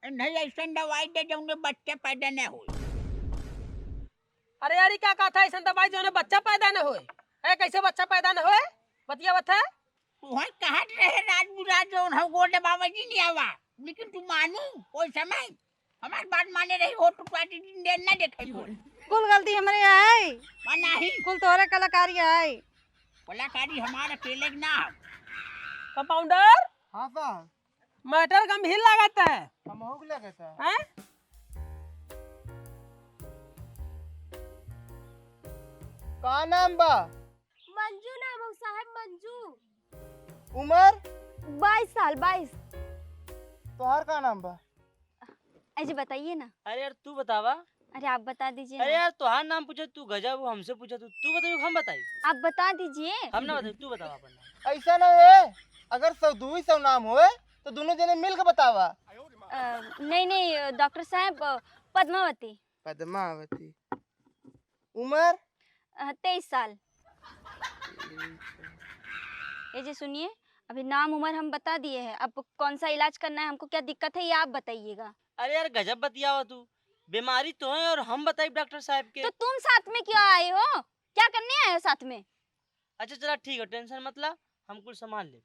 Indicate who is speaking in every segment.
Speaker 1: नहीं ऐसा दवाई दे जौने बच्चे पैदा न हो।
Speaker 2: अरे यार क्या कहा था ऐसा दवाई जो बच्चा पैदा न होए है? कैसे बच्चा पैदा न होए बतिया बता।
Speaker 1: वहाँ कहा रहे रात बुरा जो हम गोटे बाबा जी नहीं आवा, लेकिन तू मानू कोई समय हमारी बात माने रही हो तो पार्टी दिन देर न देखे को।
Speaker 3: कुल गलती हमारे आई,
Speaker 1: नहीं
Speaker 3: कुल तोहरे कलाकारी आई।
Speaker 1: कलाकारी हमारा अकेले की ना।
Speaker 2: कंपाउंडर।
Speaker 4: हाँ साहब।
Speaker 2: मैटर गंभीर लागत है।
Speaker 4: हमहू के लगता
Speaker 2: हैं?
Speaker 4: का नाम बा?
Speaker 5: मंजू नाम है साहब, मंजू।
Speaker 4: उमर?
Speaker 5: 22 साल 22।
Speaker 4: तोहार का नाम बा?
Speaker 5: अजी बताइए ना।
Speaker 6: अरे यार तू बतावा।
Speaker 5: अरे आप बता दीजिए
Speaker 6: अरे
Speaker 5: ना।
Speaker 6: यार तुहार नाम पूछे तू गजब, वो हमसे पूछा तू बताइयो हम बताई।
Speaker 5: आप बता दीजिए।
Speaker 6: हम ना बताई, तू बतावा अपन नाम।
Speaker 4: ऐसा न है, अगर सौ दुई सौ नाम होए तो दोनों जने मिल के बतावा।
Speaker 5: नहीं नहीं डॉक्टर साहब, पद्मावती।
Speaker 4: पद्मावती। उमर?
Speaker 5: 23 साल। ये जी सुनिए, अभी नाम उम्र हम बता दिए हैं, अब कौन सा इलाज करना है, हमको क्या दिक्कत है ये आप बताइएगा।
Speaker 6: अरे यार गजब बतियावा तू, बीमारी तो है और हम बताई डॉक्टर साहब के।
Speaker 5: तो तुम साथ में क्यों आए हो, क्या करने आए हो साथ में?
Speaker 6: अच्छा चला ठीक है, टेंशन मत ला, हम कुछ संभाल ले।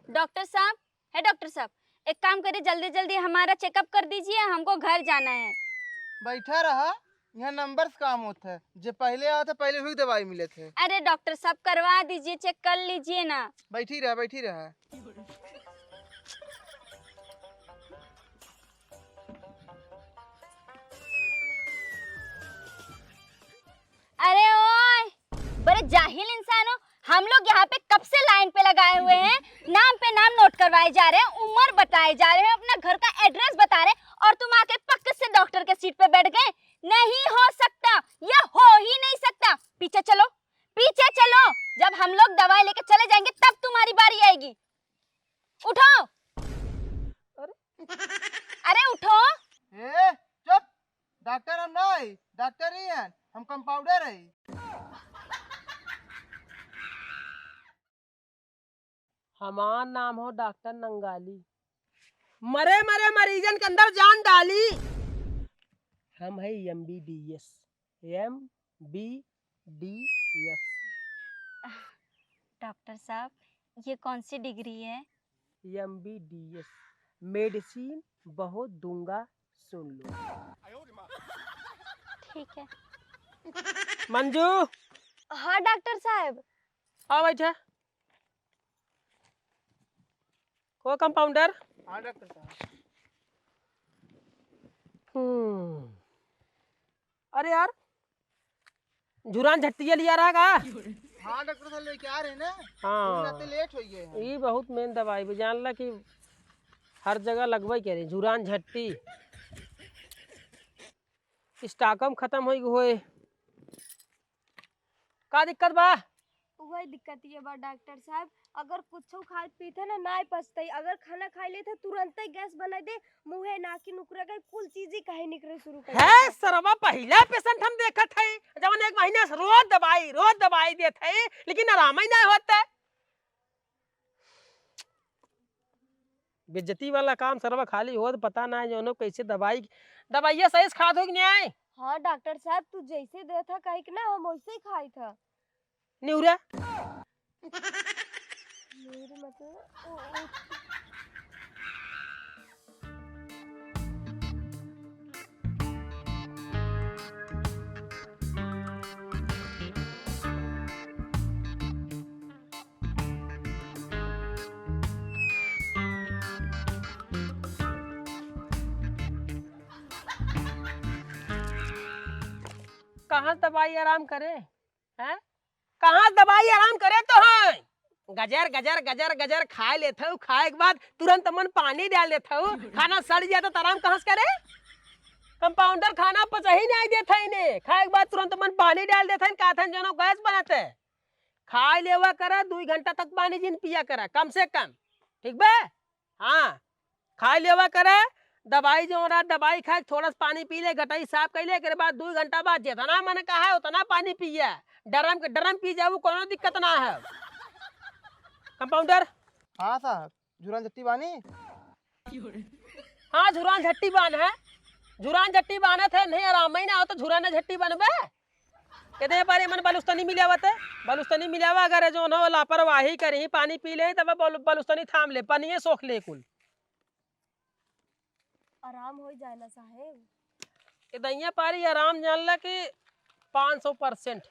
Speaker 5: डॉक्टर साहब, है डॉक्टर साहब, एक काम करिए, जल्दी जल्दी हमारा चेकअप कर दीजिए, हमको घर जाना है।
Speaker 4: बैठा रहा, यहाँ नंबर से काम होता है, जो पहले आया था पहले हुई दवाई मिले थे।
Speaker 5: अरे डॉक्टर साहब करवा दीजिए, चेक कर लीजिए ना।
Speaker 4: बैठी रहा बैठी रहा।
Speaker 5: अरे ओए, बड़े जाहिल इंसान हो, हम लोग यहाँ पे कब से लाइन पे लगाए हुए हैं, नाम पे नाम नोट करवाए जा रहे हैं, उम्र बताए जा रहे हैं, अपना घर का एड्रेस बता रहे हैं, और तुम आके पक्के से डॉक्टर के सीट पे बैठ गए। नहीं हो सकता, यह हो ही नहीं सकता। पीछे चलो, पीछे चलो, जब हम लोग दवाई लेके चले जाएंगे तब तुम्हारी बारी आएगी। उठो। अरे उठो।
Speaker 4: ए चुप, डॉक्टर हम नहीं, डॉक्टर ही हैं, हम कंपाउंडर है।
Speaker 2: हमार नाम हो डॉक्टर नंगाली, मरे मरे मरीजन के अंदर जान डाली। हम है MBDS, MBDS।
Speaker 5: डॉक्टर साहब, ये कौन सी डिग्री है?
Speaker 2: MBDS मेडिसिन बहुत दूंगा, सुन लो।
Speaker 5: ठीक है।
Speaker 2: मंजू
Speaker 5: हाँ डॉक्टर साहब।
Speaker 2: आओ बैठे। को कंपाउंडर।
Speaker 4: हाँ डॉक्टर साहब।
Speaker 2: अरे यार जुरान झट्टिया लिया रहा का?
Speaker 4: हाँ डॉक्टर साहब लेके आ रहे हैं ना।
Speaker 2: हाँ
Speaker 4: लेट हो गए हैं।
Speaker 2: ये बहुत मेन दवाई भी जान ला कि हर जगह लगवाई कह रही, जुरान झट्टी स्टॉकम खत्म हो होए। का दिक्कत बा?
Speaker 5: वही दिक्कत ये बा डॉक्टर साहब, अगर कुछ खाए पीते ना ना पचते, अगर खाना खा लेते तुरंत ही गैस बना दे, मुंहे नाकी नुकरा के कुल चीज ही कहे निकले शुरू कर
Speaker 2: है सरवा पहला पेशेंट हम देखत है जवन एक महीना से रोज दवाई देत है, लेकिन आराम ही नहीं होता। बेइज्जती वाला काम सरवा खाली हो, पता ना है जो कैसे दवाइया सही से खाद हो कि नहीं आए।
Speaker 5: हाँ डॉक्टर साहब, तू जैसे दे था कहे कि ना हम वैसे ही खाई था।
Speaker 2: निउरा
Speaker 5: मेरे मतलब
Speaker 2: कहाँ दवाई आराम करे हैं? कहाँ दवाई आराम करे तो है गजर गजर गजर गजर खाए लेते हो, खाए के बाद तुरंत मन पानी डाल देते हो, खाना सड़ जाए तो आराम कहाँ से करे? कंपाउंडर खाना पचा ही नहीं देता इन्हें, खाए के बाद तुरंत मन पानी डाल देता है, कहते हैं जो गैस बनाते खाए लेवा करा 2 घंटा तक पानी जिन पिया करा कम से कम, ठीक बे? हाँ खाए लेवा करे, दवाई जो रहा दवाई खाए थोड़ा सा पानी पी ले, गटाई साफ कर ले, के बाद 2 घंटा बाद जितना मैंने कहा है उतना पानी पिया, डरम पी जाओ, कोनो दिक्कत ना है। कंपाउंडर।
Speaker 4: हाँ साहब, जुरान झट्टी बानी।
Speaker 2: हाँ झुरान झट्टी बान है, झुरान झट्टी बाने थे नहीं आराम ही ना हो तो झुरान झट्टी बनबे। कहते बारे मन बलुस्तनी मिलावत है, बलुस्तनी मिलावा अगर जो न लापरवाही करी पानी पी ले तब बलुस्तनी थाम ले पनिए सोख ले कुल।
Speaker 5: आराम हो जाए ना साहेब।
Speaker 2: दैया पारी आराम जान ला कि 500%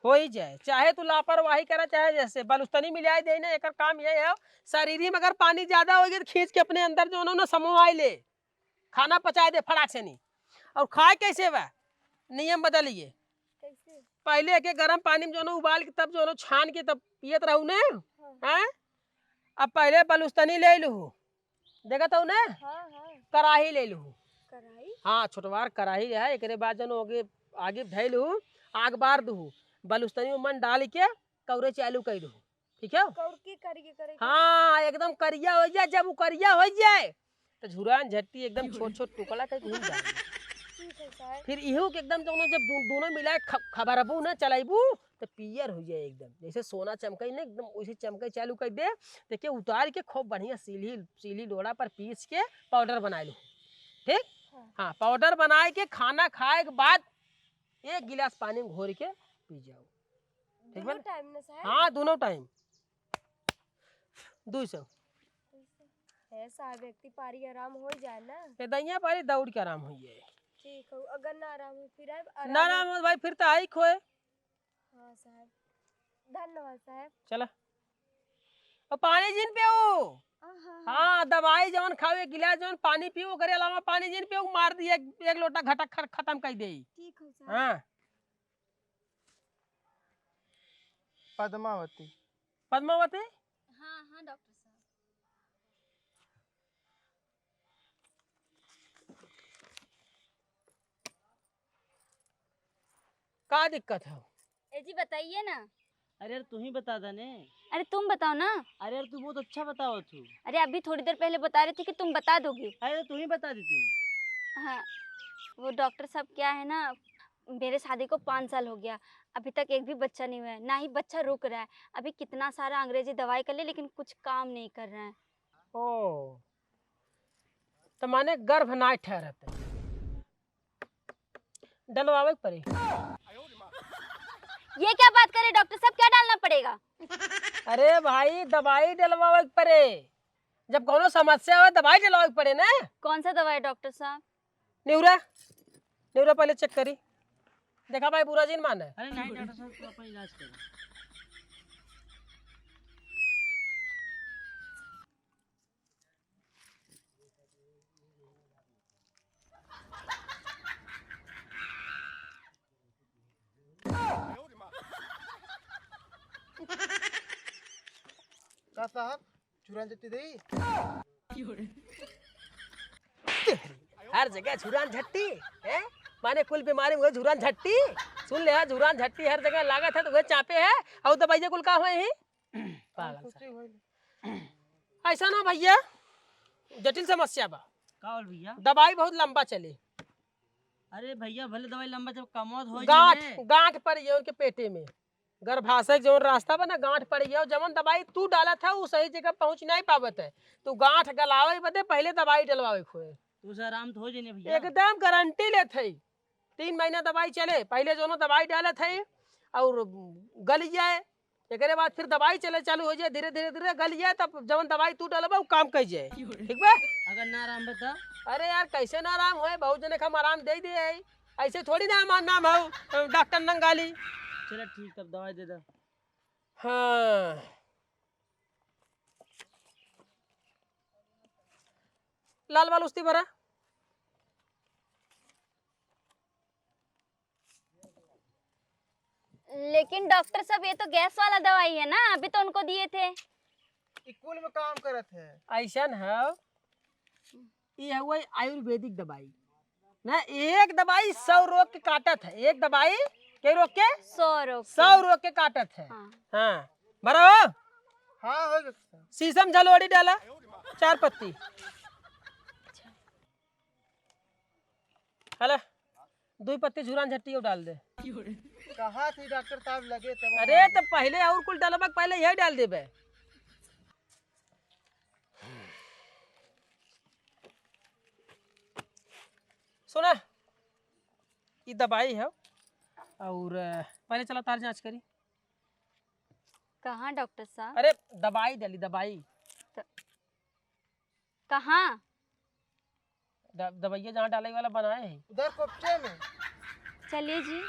Speaker 2: हो ही जाए, चाहे तू लापरवाही करे चाहे जैसे बलुस्तनी मिलाई दे ना। एक काम ये है शरीर में अगर पानी ज्यादा होगी तो खींच के अपने अंदर जो ना समवाई ले, खाना पचा दे फटाक से नहीं। और खाए कैसे वह नियम बदलिए,
Speaker 5: कैसे?
Speaker 2: पहले के गर्म पानी में जो ना उबाल के तब जो ना छान के तब पियत रहू ने। हैं अब पहले बलुस्तनी ले लू, देखा तो ने
Speaker 5: हाँ हाँ
Speaker 2: कढ़ाई ले लू।
Speaker 5: कराई।
Speaker 2: हाँ छोटवार कढ़ाई है, एक बाद जो आगे आगे धैलू आग बार दू बलुस्तनी में मन डाल के कौरे चालू कर दू। ठीक है
Speaker 5: कौर की करे।
Speaker 2: हाँ एकदम करिया हो जाए, जब वो करिया हो जाए तो झुरान झट्टी एकदम छोट छोट टुकड़ा के घूम जाए।
Speaker 5: ठीक है साहब।
Speaker 2: फिर इहो के एकदम दोनों जब दोनों मिलाए खबरबू ना चलाइबू तो पियर हो जाए एकदम जैसे सोना चमकई ना एकदम वैसे चमकई चालू कर दे। देखिए उतार के खूब बढ़िया सीली लोड़ा पर पीस के पाउडर बना लो। ठीक हाँ पाउडर बनाए के खाना खाए के बाद 1 गिलास पानी में घोर के पी जाओ। ठीक है
Speaker 5: टाइम ना साहब।
Speaker 2: हाँ दोनों टाइम 200
Speaker 5: है साहब, व्यक्ति पारी आराम हो जाए ना।
Speaker 2: दैया पारी दौड़ के आराम हो जाए।
Speaker 5: ठीक है, अगर ना आराम हो फिर आराम
Speaker 2: ना आराम हो भाई फिर तो आई खोए।
Speaker 5: हाँ साहब, धन्यवाद साहब।
Speaker 2: चला और पानी जिन पियो। हाँ दवाई जवन खाओ 1 गिलास जवन पानी पियो करे अलावा पानी जिन पियो मार दिए 1 लोटा घटक खत्म कर दे।
Speaker 5: ठीक है साहब।
Speaker 2: हाँ
Speaker 4: पद्मावती।
Speaker 2: पद्मावती
Speaker 5: हाँ हाँ डॉक्टर साहब।
Speaker 2: का दिक्कत है?
Speaker 5: ए जी बताइए ना।
Speaker 6: अरे यार तू ही बता दने।
Speaker 5: अरे तुम बताओ ना।
Speaker 6: अरे यार तू बहुत अच्छा बताओ तू।
Speaker 5: अरे अभी थोड़ी देर पहले बता रहे थे कि तुम बता दोगे।
Speaker 6: अरे तू ही बता दी तूने।
Speaker 5: हाँ वो डॉक्टर साहब क्या है ना, मेरे शादी को 5 साल हो गया, अभी तक एक भी बच्चा नहीं हुआ है, ना ही बच्चा रुक रहा है। अभी कितना सारा अंग्रेजी दवाई कर ले लेकिन कुछ काम नहीं कर रहा है।
Speaker 2: ओ तो माने गर्भ ना ठहरते डलवावे पड़े।
Speaker 5: ये क्या बात करे डॉक्टर साहब, क्या डालना पड़ेगा?
Speaker 2: अरे भाई दवाई डलवावे पड़े, जब कोनो समस्या हो दवाई डलवावे पड़े ना।
Speaker 5: कौन सा दवाई डॉक्टर साहब?
Speaker 2: न्यूरा न्यूरा पहले चेक करी, देखा भाई बुरा जी माने।
Speaker 6: अरे नहीं डॉक्टर साहब तू अपना इलाज कर।
Speaker 4: का साहब चूरन चट्टी दई।
Speaker 2: हर जगह झुरान झट्टी है, माने कुल बीमारी में झुरान झट्टी। सुन ले झुरान झट्टी हर जगह लागत है तो वह चापे है और दवाइया कुल का हुए ही पागल सा। ऐसा ना भैया जटिल समस्या बा,
Speaker 6: का बोल भैया?
Speaker 2: दवाई बहुत लंबा चले।
Speaker 6: अरे भैया भले दवाई लंबा जब कमौत हो
Speaker 2: गांठ पड़ गया उनके पेटे में, गर्भाशय जो रास्ता बा ना गांठ पड़ गया। जवन दवाई तू डाला था वो सही जगह पहुंच नहीं पावत है, तू गांठ गलावे बदे पहले दवाई डलवावे खोए।
Speaker 6: तू से आराम तो हो जाने भैया।
Speaker 2: एकदम गारंटी लेते 3 महीना दवाई चले, पहले जो दवाई डाले थे और गल जाए, एक बाद फिर दवाई चले चालू हो जाए, धीरे धीरे धीरे गल जाए, तब जवन दवाई तू डालबा वो काम कर जाए। ठीक बा?
Speaker 6: अगर ना आराम बता।
Speaker 2: अरे यार कैसे ना आराम होए, बहुत जने हम आराम दे दे ऐसे थोड़ी ना हमारा नाम हो डॉक्टर नंगाली।
Speaker 6: चलो ठीक तब दवाई दे दो।
Speaker 2: हाँ लाल वाल उस्ती भरा।
Speaker 5: लेकिन डॉक्टर साहब ये तो गैस वाला दवाई है ना, अभी तो उनको दिए थे।
Speaker 4: स्कूल में काम करत है।
Speaker 2: ऐसा है ये हुआ आयुर्वेदिक दवाई ना, एक दवाई 100 रोग के काटत है। एक दवाई के रोग के 100 रोग के काटत है। हाँ भरा हो।
Speaker 4: हाँ हो गया।
Speaker 2: शीशम झलोड़ी डाला 4 पत्ती। हला 2 पत्ती झुरान झट्टी डाल दे।
Speaker 4: कहा थी डॉक्टर साहब लगे तब।
Speaker 2: अरे तो पहले और कुल डालबा पहले यही डाल देबे। सुना, ये दवाई है और पहले चला तार जांच करी।
Speaker 5: कहाँ डॉक्टर साहब?
Speaker 2: अरे दवाई डाली, दवाई
Speaker 5: कहाँ?
Speaker 2: दवाइया जहाँ डाले वाला बनाए हैं।
Speaker 4: उधर कोपचे में।
Speaker 5: चलिए जी।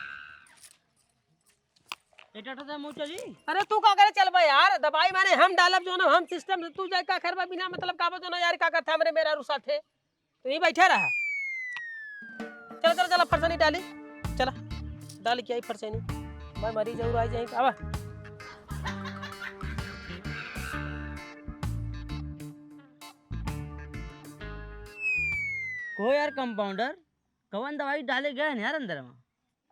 Speaker 6: ए डॉक्टर साहब मुँह चली।
Speaker 2: अरे तू का करे चल भाई यार, दवाई माने हम डालब जो ना, हम सिस्टम से तू जाए का खरबा बिना मतलब का जो ना यार का करता हमरे मेरा रुसा थे तो यहीं बैठा रहा। चल चल चल फरसनी डाली, चला डाल के आई फरसनी, मैं मरी जरूर आई जाए। अब
Speaker 6: को यार कंपाउंडर कौन दवाई डाले गए हैं यार अंदर में?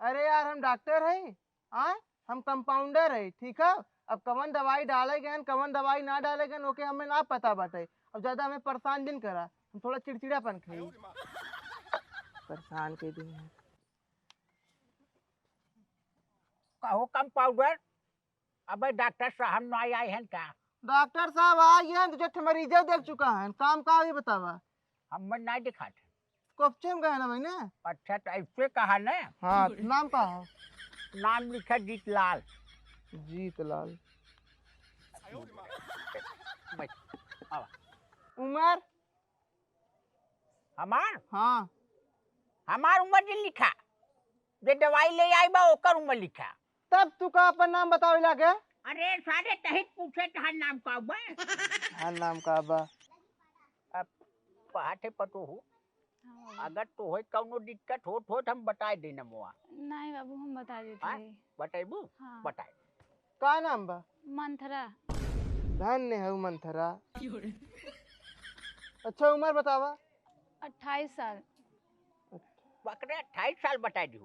Speaker 4: अरे यार हम डॉक्टर हैं, हाँ हम कंपाउंडर है, ठीक है। अब कवन दवाई डाले गए कवन दवाई ना डाले गए ओके हमें ना पता बाटे। अब ज्यादा हमें परेशान दिन करा, हम थोड़ा चिड़चिड़ापन खाई परेशान के दिन।
Speaker 1: कहो कंपाउंडर, अबे डॉक्टर साहब ना आए हैं क्या?
Speaker 4: डॉक्टर साहब आ गए, तुझे मरीज देख चुका है, काम का भी बतावा।
Speaker 1: हम नहीं दिखाते।
Speaker 4: कोपचे में गए ना भाई।
Speaker 1: अच्छा तो ऐसे कहा ना।
Speaker 4: हाँ नाम का है?
Speaker 1: नाम लिखा जीतलाल।
Speaker 4: जीतलाल।
Speaker 1: बस, आवा।
Speaker 4: उम्र?
Speaker 1: हमार
Speaker 4: हाँ
Speaker 1: हमार उम्र जी लिखा, जे दवाई ले आई बा ओकर उम्र लिखा।
Speaker 4: तब तू का अपन नाम बतावे लागे?
Speaker 1: अरे सारे तहित पूछे तहार नाम का बा।
Speaker 4: हाँ नाम का बा।
Speaker 1: पहाटे पतो हो, अगर तो होय कौनो दिक्कत हो तो हम बताए देना मुआ।
Speaker 5: नहीं बाबू, हम बता देते
Speaker 1: हाँ?
Speaker 5: हैं।
Speaker 1: बताइबू?
Speaker 5: हाँ।
Speaker 1: बताए।
Speaker 4: का नाम बा?
Speaker 5: मंथरा।
Speaker 4: धन्य है मंथरा। अच्छा उम्र बतावा।
Speaker 5: 28 साल।
Speaker 1: बकरे 28 साल बताई दी।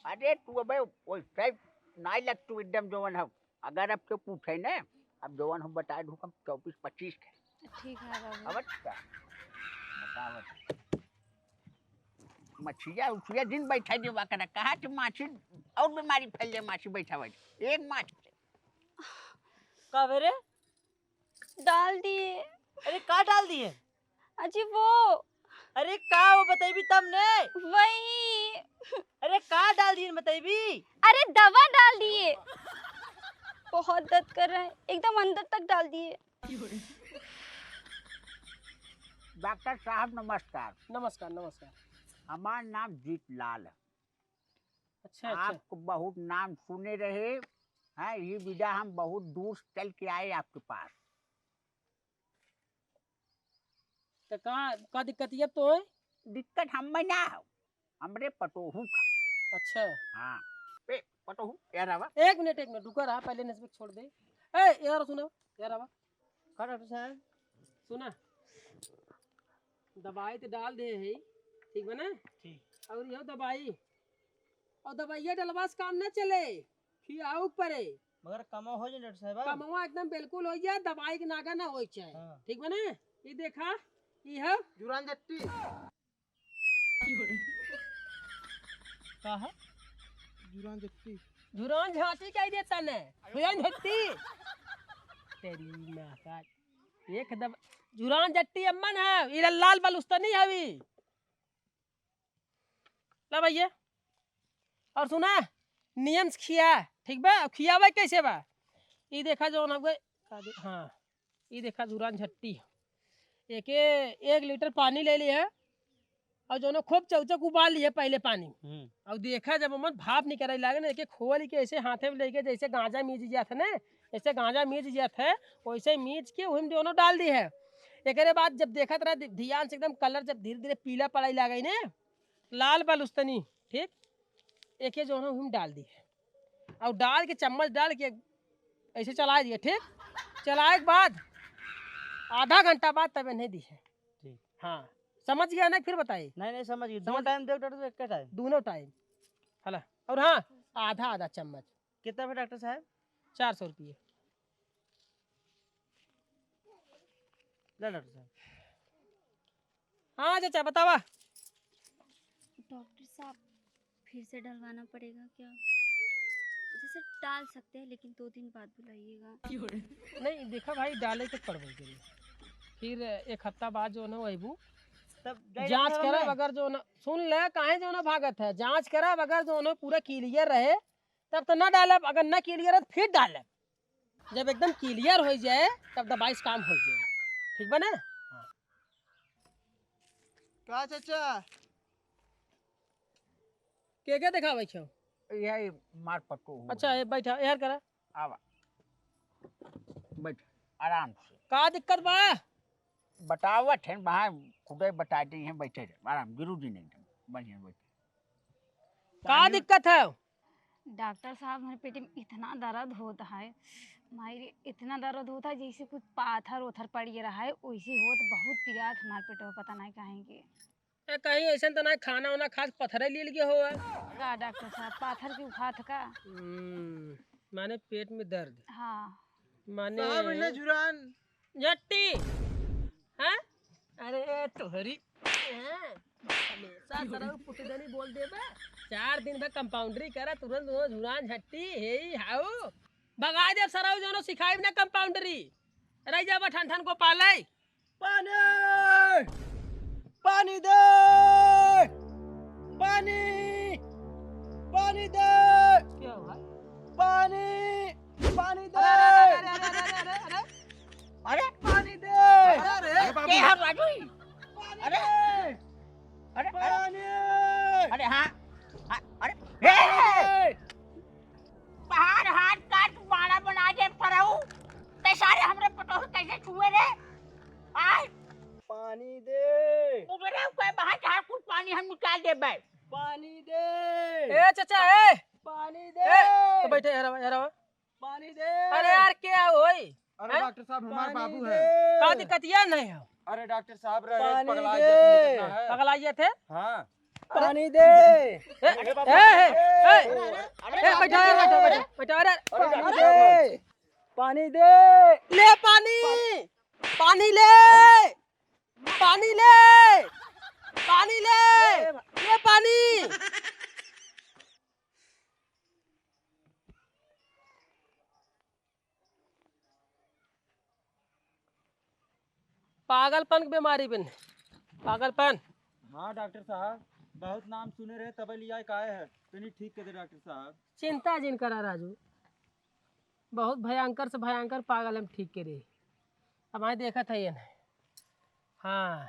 Speaker 1: अरे तू अब वैसे नहीं लग तू एकदम जवान हो। अगर अब के पूछे ना, अब जवान हम बता दूँ हम 24-25 के।
Speaker 5: ठीक है बाबू।
Speaker 1: अब बतावत मछिया उछिया दिन बैठा दे बकरा, कहा कि माछी और बीमारी फैल जाए, माछी बैठा हुआ एक माछ।
Speaker 6: का रे?
Speaker 5: डाल दिए।
Speaker 6: अरे का डाल दिए?
Speaker 5: अजी वो
Speaker 6: अरे का वो बताइबी तब ने।
Speaker 5: वही।
Speaker 6: अरे का डाल दिए बताइबी?
Speaker 5: अरे दवा डाल दिए। बहुत दर्द कर रहा है, एकदम अंदर तक डाल दिए।
Speaker 1: डॉक्टर साहब नमस्कार।
Speaker 2: नमस्कार नमस्कार।
Speaker 1: हमारा नाम जीतलाल है।
Speaker 2: अच्छा अच्छा।
Speaker 1: आप बहुत नाम सुने रहे हैं, ये विदा हम बहुत दूर से चल के आए आपके पास।
Speaker 2: तो का दिक्कत ये तो है?
Speaker 1: दिक्कत हम में ना हो, हमरे पटोहू का।
Speaker 2: अच्छा
Speaker 1: हाँ ए पटोहू यार आवा।
Speaker 2: एक मिनट रुका रहा, पहले नस्बत छोड़ दे। ए यार सुनो यार आवा।
Speaker 6: का डॉक्टर साहब?
Speaker 2: सुना, दवाई तो डाल दे है, ठीक बना?
Speaker 6: ठीक।
Speaker 2: और यह दवाई और दवाइया डलवा से काम न चले, खियाऊ पड़े।
Speaker 6: मगर कमा हो जाए डॉक्टर साहब।
Speaker 2: कमवा एकदम बिल्कुल हो जाए, दवाई के नागा ना हो चाहे।
Speaker 6: हाँ।
Speaker 2: ठीक बना? ये देखा, ये है
Speaker 4: जुरान जट्टी।
Speaker 6: का है?
Speaker 4: जुरान जट्टी।
Speaker 2: झुरान झांसी कह देता ने, झुरान झट्टी तेरी मां का एक दब झुरान जट्टी अम्मन है, ये लाल बलुस्ता नहीं हवी। ला भैया, और सुना नियम से खिया, ठीक बा? खियावा कैसे बा? ये देखा जो ना हाँ, ये देखा झुरान झट्टी एक लीटर पानी ले लिया और जो ना खूब चौचक उबाल लिया पहले पानी। और देखा जब मन भाप नहीं करे लगे ना, एक खोल के ऐसे हाथे में लेके जैसे गांजा मीज जाता ना, ऐसे गांजा मीज जाता है वैसे मीज के वही दोनों डाल दी है। एक बाद जब देखा तरह ध्यान से एकदम कलर जब धीरे धीरे पीला पड़ाई लगे ना, लाल बलुस्तनी, ठीक एक जो है वही डाल दी है और डाल के चम्मच डाल के ऐसे चला दिए। ठीक, चलाए के बाद आधा घंटा बाद तब नहीं दी है।
Speaker 6: ठीक।
Speaker 2: हाँ समझ गया ना? फिर बताइए।
Speaker 6: नहीं समझ गई। दो
Speaker 2: समझ-
Speaker 6: टाइम देख डॉक्टर साहब, एक टाइम?
Speaker 2: दोनों टाइम हला। और हाँ आधा आधा चम्मच।
Speaker 6: कितना है डॉक्टर साहब?
Speaker 2: 400 रुपये।
Speaker 6: ले डॉक्टर साहब।
Speaker 2: हाँ चाचा बतावा।
Speaker 5: डॉक्टर साहब फिर से डलवाना पड़ेगा क्या? जैसे डाल सकते हैं लेकिन 2 दिन बाद बुलाइएगा।
Speaker 2: नहीं देखा भाई, डाले के पड़बे के लिए फिर एक हफ्ता बाद जो है ना अबू
Speaker 6: तब
Speaker 2: जांच करब अगर जो न सुन ले काहे जो न भागत है, जांच करब अगर जो न पूरा क्लियर रहे तब तो न डालब, अगर न क्लियर है तो फिर डालब। जब एकदम क्लियर हो जाए तब दवाई से काम हो जाए, ठीक बा ना?
Speaker 4: का चाचा
Speaker 2: के दिखावे छो?
Speaker 1: यही मार पट्टू हुआ।
Speaker 2: अच्छा ये बैठा यार करा,
Speaker 1: आवा बैठ आराम से
Speaker 2: का दिक्कत बा?
Speaker 1: बतावत है वहाँ खुदे बता दी हैं, बैठे रहे आराम, गुरु जी ने एकदम बढ़िया बैठे।
Speaker 2: का दिक्कत है?
Speaker 5: डॉक्टर साहब मेरे पेट में इतना दर्द होता है, मायरे इतना दर्द होता है जैसे कुछ पाथर उथर पड़ रहा है, वैसे होत बहुत पीड़ा था हमारे पेट में, पता नहीं काहे के।
Speaker 2: कहीं ऐसा तो ना खाना वाना खा के पत्थरे ले लिए हो?
Speaker 5: का डॉक्टर साहब पाथर क्यों खात का?
Speaker 2: माने पेट में दर्द,
Speaker 5: हाँ
Speaker 2: माने
Speaker 4: साहब इन्हें जुरान
Speaker 2: झट्टी हैं? अरे तोहरी हमेशा सरौ पुटदनी बोल देबे। 4 दिन में कंपाउंडरी करा तुरंत वो झुरान झट्टी हे हाउ भगा दे सरौ जोनो सिखाई ना कंपाउंडरी। रह जाबा ठन ठन को पाले
Speaker 6: पानी पानी दे, पानी पानी दे,
Speaker 2: क्या हुआ?
Speaker 6: पानी पानी दे,
Speaker 1: अरे
Speaker 6: पानी दे,
Speaker 1: के हम राजू? अरे अरे
Speaker 6: पानी
Speaker 1: अरे हाँ हाँ, अरे हे! पहाड़ हाथ काट बाड़ा बना दे परऊ, ते सारे हमरे पटोह कैसे छुए रे? आय
Speaker 6: पानी दे,
Speaker 1: उबरे कोई बाहर झाड़ कुछ पानी हम निकाल दे बे।
Speaker 6: पानी दे,
Speaker 2: ए चाचा ए
Speaker 6: पानी
Speaker 2: ए
Speaker 6: दे,
Speaker 2: तो बैठे यार
Speaker 6: पानी दे।
Speaker 2: अरे यार क्या होई?
Speaker 4: अरे
Speaker 2: हैं?
Speaker 4: डॉक्टर साहब हमारे
Speaker 6: पानी
Speaker 4: बाबू
Speaker 6: दे।
Speaker 4: है।
Speaker 2: का दिक्कत या नहीं है?
Speaker 4: अरे डॉक्टर साहब रहे
Speaker 6: पानी
Speaker 4: पगला
Speaker 6: दे।
Speaker 4: जैसे निकलना है।
Speaker 2: पगलाइए थे?
Speaker 4: हाँ
Speaker 6: पानी दे,
Speaker 2: ए
Speaker 6: बाबा,
Speaker 2: बैठा अरे
Speaker 6: पानी दे, पानी दे,
Speaker 2: ले पानी पानी ले पानी ले पानी ले पानी। पागलपन की बीमारी बिन पागलपन।
Speaker 7: हाँ डॉक्टर साहब, बहुत नाम सुने रहे तब लिया का है, तनी ठीक कर दे डॉक्टर साहब।
Speaker 2: चिंता जिन करा राजू, बहुत भयंकर से भयंकर पागल हम ठीक करे। हमारे देखा था ये नहीं। हाँ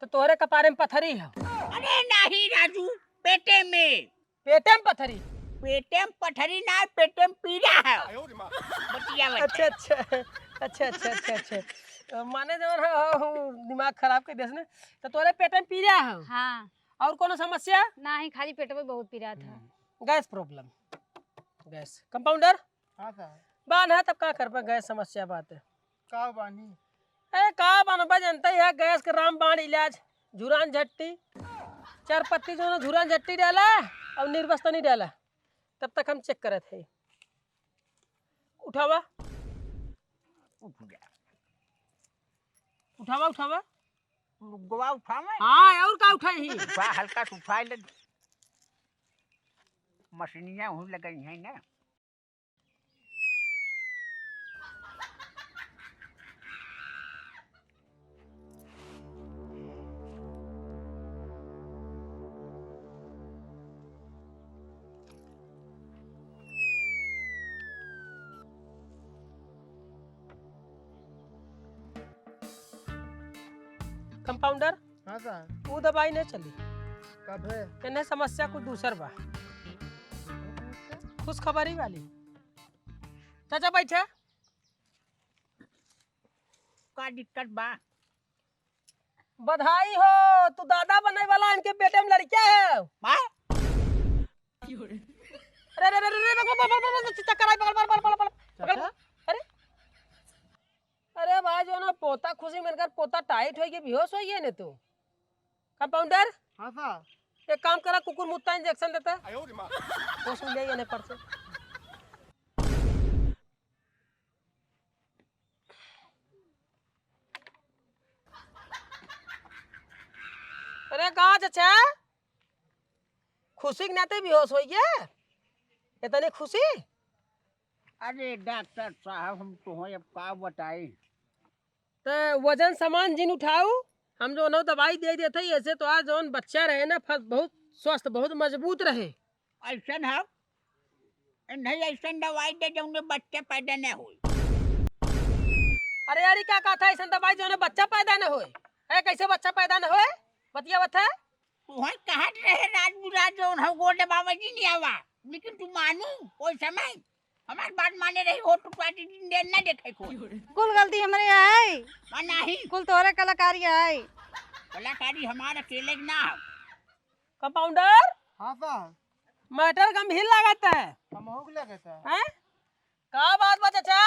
Speaker 2: तो तोहरे कपारे में पथरी है?
Speaker 1: अरे नहीं राजू, पेटे में,
Speaker 2: पेटे में पथरी?
Speaker 1: पेटे में पथरी ना, पेटे में पीड़ा है। बतिया
Speaker 2: अच्छा अच्छा अच्छा अच्छा अच्छा अच्छा माने जो दिमाग खराब कर देस ने, तो तोरे पेट में पीड़ा है?
Speaker 5: हाँ
Speaker 2: और कोनो समस्या?
Speaker 5: नहीं, खाली पेट में बहुत पीड़ा था।
Speaker 2: Gas problem, gas. कंपाउंडर
Speaker 4: हाँ साहब
Speaker 2: बान है तब का कर पे गैस समस्या बात है।
Speaker 4: का बानी
Speaker 2: ए का बनबा जनता है गैस के रामबाण इलाज, झुरान झट्टी 4 पत्ती जो ना झुरान झट्टी डाला और निर्वस्ता नहीं डाला, तब तक हम चेक करे थे। उठावा
Speaker 1: उठ गया,
Speaker 2: उठावा उठावा।
Speaker 1: गोवा उठा में
Speaker 2: हाँ और का उठाई ही?
Speaker 1: उठा, हल्का से उठा ले, मशीनियाँ होने लगी हैं ना।
Speaker 2: कंपाउंडर
Speaker 4: हाँ साहब
Speaker 2: वो दवाई नहीं चली,
Speaker 4: कब है
Speaker 2: इन्हें समस्या कुछ दूसर बा, खुश खबरी वाली। चाचा बैठे।
Speaker 1: का दिक्कत बा?
Speaker 2: बधाई हो, तू दादा बनने वाला, इनके बेटे में लड़कियां है।
Speaker 1: माँ
Speaker 2: अरे अरे अरे चक्कर आई, पकड़ पकड़ पकड़ पकड़ पकड़। अरे अरे भाई जो ना पोता खुशी मिलकर पोता टाइट हो गया, बेहोश हो गया ने तू। कंपाउंडर
Speaker 4: हाँ साहब
Speaker 2: एक काम करा, कुकुर मुत्ता इंजेक्शन देता है, होश में ले जाने पर से। अरे कहा चाचा, खुशी के नाते बेहोश हो गया, इतनी खुशी?
Speaker 1: अरे डॉक्टर साहब हम तो अब का बताई।
Speaker 2: तो वजन सामान जिन उठाऊ, हम जो ना दवाई दे देते ऐसे तो आज जौन बच्चा रहे ना बहुत स्वस्थ बहुत मजबूत रहे।
Speaker 1: ऐसन है नहीं, ऐसन दवाई दे जो उन्हें बच्चे पैदा न हो।
Speaker 2: अरे यार ये क्या कहा था ऐसा दवाई जो बच्चा पैदा न होए है? कैसे बच्चा पैदा न होए बतिया बता।
Speaker 1: तुहर कहत रहे राज मुराद जो हम गोटे बाबा जी नहीं आवा, लेकिन तू मानू कोई समय हमारी बात माने रही हो तो पार्टी दिन न देखे को।
Speaker 3: कुल गलती हमारे है,
Speaker 1: माना ही
Speaker 3: कुल तोहरे कलाकारी है।
Speaker 1: कलाकारी हमारा अकेले की ना हो।
Speaker 2: कंपाउंडर
Speaker 4: हाँ साहब,
Speaker 2: मैटर गंभीर लागत है
Speaker 4: हमहू के लगता है।
Speaker 2: हैं? का बात बा चाचा?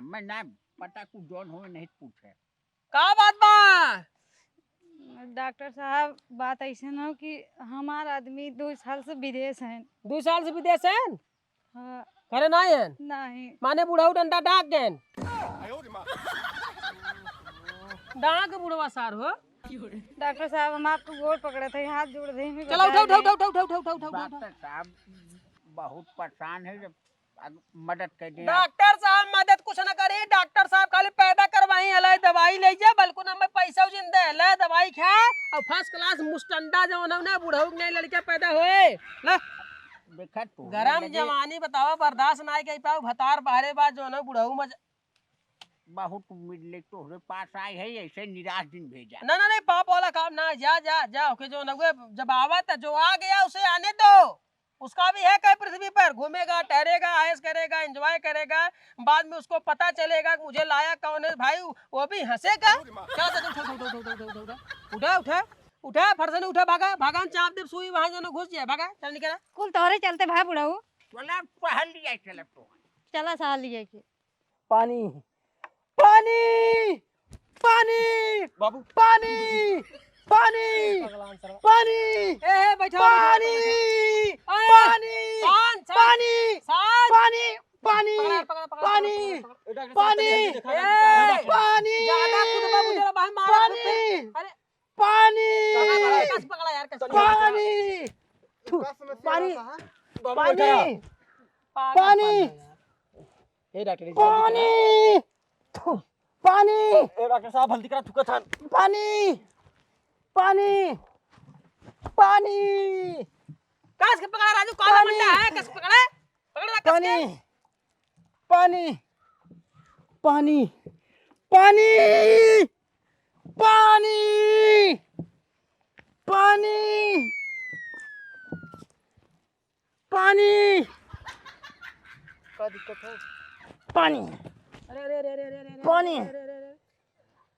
Speaker 1: मैं ना पता कुछ जौन हो नहीं पूछे।
Speaker 2: का बात बा?
Speaker 3: डॉक्टर साहब बात ऐसे हो कि हमार आदमी 2 साल से विदेश हैं।
Speaker 2: 2 साल से विदेश है
Speaker 3: हाँ,
Speaker 2: करे ना है
Speaker 3: नहीं
Speaker 2: माने बुढ़ाऊ डंडा डाक गए डाक बुढ़वा सार हो।
Speaker 3: डॉक्टर साहब हम आपको गोड़ पकड़े थे, हाथ जोड़ दे।
Speaker 2: चलो उठाओ उठाओ उठाओ उठाओ उठाओ उठाओ उठाओ।
Speaker 1: डॉक्टर साहब बहुत परेशान है, जब मदद कर दें।
Speaker 2: डॉक्टर साहब मदद कुछ न करे, डॉक्टर साहब खाली पैदा करवाई हले दवाई ले जा बल्कु में पैसा जिंदे ले दवाई खा और फर्स्ट क्लास मुस्टंडा जो ना बुढ़ऊ नहीं लड़का पैदा होए ले।
Speaker 1: देखा तू
Speaker 2: गरम जवानी बताओ बर्दाश्त ना कर पाओ भतार बाहरे बात जो ना बुढ़ऊ मज
Speaker 1: बहुत उम्मीद ले तो पास आई है, ऐसे निराश दिन भेजा।
Speaker 2: ना ना नहीं पाप वाला काम ना, जा जा जा ओके जो नगवे जब आवत जो आ गया उसे आने दो। उसका भी है कई पृथ्वी पर घूमेगा ठहरेगा ऐश करेगा एंजॉय करेगा, बाद में उसको पता चलेगा कि मुझे लाया कौन है भाई, वो भी हंसेगा। क्या उठा उठा उठा उठा फरसन उठा भागा भागा चाप दे सुई वहां जो घुस जाए भागा चल निकला।
Speaker 3: कुल तोहरे चलते भाई बुढ़ाऊ।
Speaker 1: चला पहल लिया चला तो
Speaker 3: चला साल लिए के
Speaker 4: पानी पानी पानी
Speaker 7: बाबू
Speaker 4: पानी पानी पानी
Speaker 2: ए बैठो
Speaker 4: पानी पानी
Speaker 2: शांत
Speaker 4: पानी
Speaker 2: शांत
Speaker 4: पानी पानी पानी पानी पानी
Speaker 2: ज्यादा कुदबा मुझे भाई मारा
Speaker 4: पानी
Speaker 2: अरे
Speaker 4: पानी
Speaker 2: कस पकड़ा यार कस
Speaker 4: पानी पानी पानी
Speaker 2: पानी
Speaker 7: ए डॉक्टर
Speaker 4: पानी पानी
Speaker 7: ए डॉक्टर साहब हल्दी करा थुका था।
Speaker 4: पानी पानी पानी
Speaker 2: कस के पकड़ा राजू काला मुंडा है कस पकड़ा पकड़ रहा कस के
Speaker 4: पानी पानी पानी पानी पानी पानी क्या दिक्कत है? पानी
Speaker 2: अरे अरे अरे अरे अरे
Speaker 4: पानी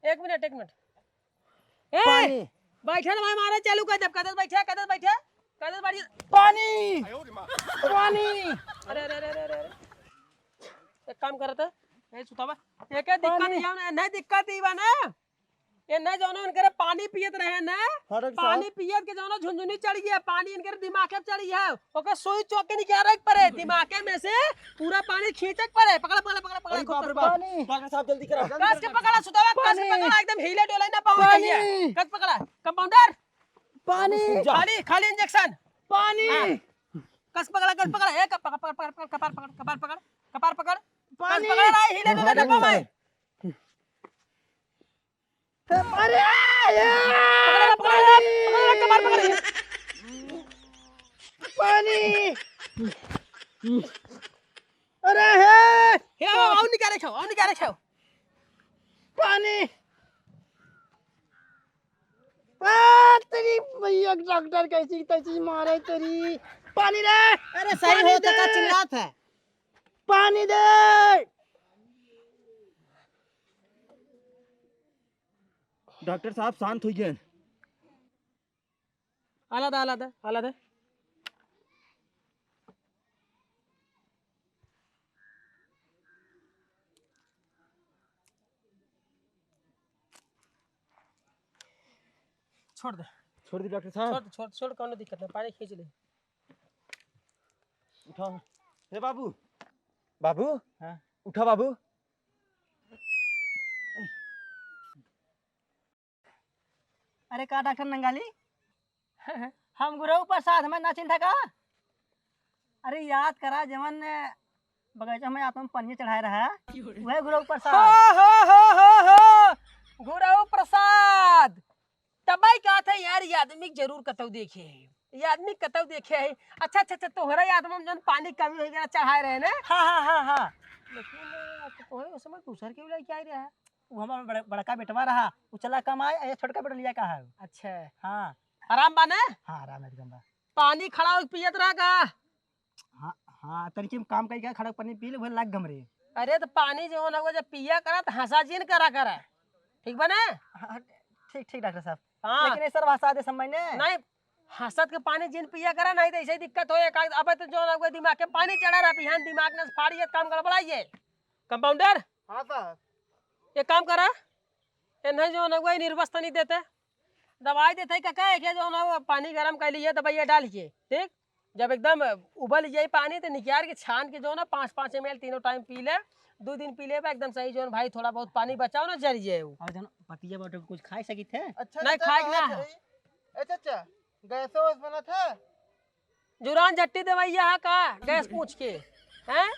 Speaker 2: एक मिनट ए
Speaker 4: पानी
Speaker 2: बैठे ना भाई मारा चालू कर जब कदर बैठे कदर बैठी
Speaker 4: पानी पानी
Speaker 2: अरे अरे अरे अरे एक काम करता ए सुतावा एक दिक्कत नहीं दिक्कत ही बा ना ये न जौनो इनकर पानी पियत रहे ना पानी पियत के जौनो झुनझुनी चढ़ी है पानी इनकर दिमाग में चढ़ी है ओकर सुई चौक के निकाले पड़े दिमाग में से पूरा पानी खींचे पड़े पकड़ पकड़ पकड़ पकड़
Speaker 7: बाप रे बाप डॉक्टर साहब जल्दी करा
Speaker 2: कस के पकड़ा सुतावा कस के पकड़ा एकदम हिले डोले ना पाओ
Speaker 4: पानी।
Speaker 2: कस पकड़ा कंपाउंडर
Speaker 4: पानी
Speaker 2: खाली खाली इंजेक्शन
Speaker 4: पानी
Speaker 2: कस पकड़ा ए कपार पकड़ कपार पकड़
Speaker 4: पानी।
Speaker 2: कस पकड़ रहा है हिले डोले ना पाओ
Speaker 4: अरे पानी अरे है
Speaker 2: आओ निकाले खाओ
Speaker 4: पानी तेरी भैया डॉक्टर कैसी तैसी मारे तेरी पानी दे।
Speaker 2: अरे सही हो तो का चिल्लात है
Speaker 4: पानी दे।
Speaker 7: डॉक्टर साहब शांत हो गए।
Speaker 2: आलादा छोड़ दे
Speaker 7: छोड़ दी डॉक्टर साहब।
Speaker 2: छोड़ कौन दिक्कत नहीं पानी खींच ले
Speaker 7: उठाओ हे बाबू बाबू हाँ उठा बाबू।
Speaker 2: अरे का डॉक्टर नंगाली हम गुरु प्रसाद में ना चिंता का अरे याद करा जवन बगीचा में आप पन्नी चढ़ाए रहा वह गुरु प्रसाद हो गुरु प्रसाद तबाई का था यार, ये आदमी के जरूर कतौ देखे है, ये आदमी कतौ देखे है। अच्छा अच्छा अच्छा, तोहरा याद में जन पानी कमी हो गया चढ़ाए रहे ना।
Speaker 8: हाँ
Speaker 2: लेकिन तोहरे उस समय दूसर के लिए क्या ही रहा।
Speaker 8: वो हमारा बड़का बेटवा रहा, वो चला कम आए, ये छोटका बेटा लिया कहा है।
Speaker 2: अच्छा
Speaker 8: हाँ
Speaker 2: आराम बाने,
Speaker 8: हाँ आराम है एकदम बा।
Speaker 2: पानी खड़ा हो पियत रहा का।
Speaker 8: हाँ हाँ तनिक में काम करके खड़क पानी पी ले वो लाग गमरे।
Speaker 2: अरे तो पानी जो ना वो जब पिया करा तो हंसा जीन करा करा, ठीक बने।
Speaker 8: हाँ, ठीक ठीक डॉक्टर साहब।
Speaker 2: हाँ
Speaker 8: लेकिन सर भाषा दे समय ने
Speaker 2: नहीं, हंसत के पानी जिन पिया करा, नहीं तो ऐसे ही दिक्कत हो। अब तो जो ना वो दिमाग के पानी चढ़ा रहा, बिहान दिमाग ने फाड़िए काम गड़बड़ाइए। कंपाउंडर
Speaker 4: हाँ साहब।
Speaker 2: एक काम करा, इन्हें जो ना वो निर्वस्त नहीं देते, दवाई देते है क्या है जो ना वो पानी गर्म कर लीजिए, दवाइयाँ डालिए, ठीक। जब एकदम उबल जाए पानी तो निकाल के छान के जो ना 5-5 ml तीनों टाइम पी ले, 2 दिन पी ले एकदम सही। जो भाई थोड़ा बहुत पानी बचाओ ना, जर जाए वो।
Speaker 8: और जन पतिया बाटे कुछ खाई सकी थे।
Speaker 4: अच्छा
Speaker 2: नहीं,
Speaker 4: चाचा,
Speaker 2: खाए ना।
Speaker 4: बात है। अच्छा अच्छा, गैसो वैस बना था।
Speaker 2: जुरान झट्टी दवाइया है का, गैस पूछ के हैं।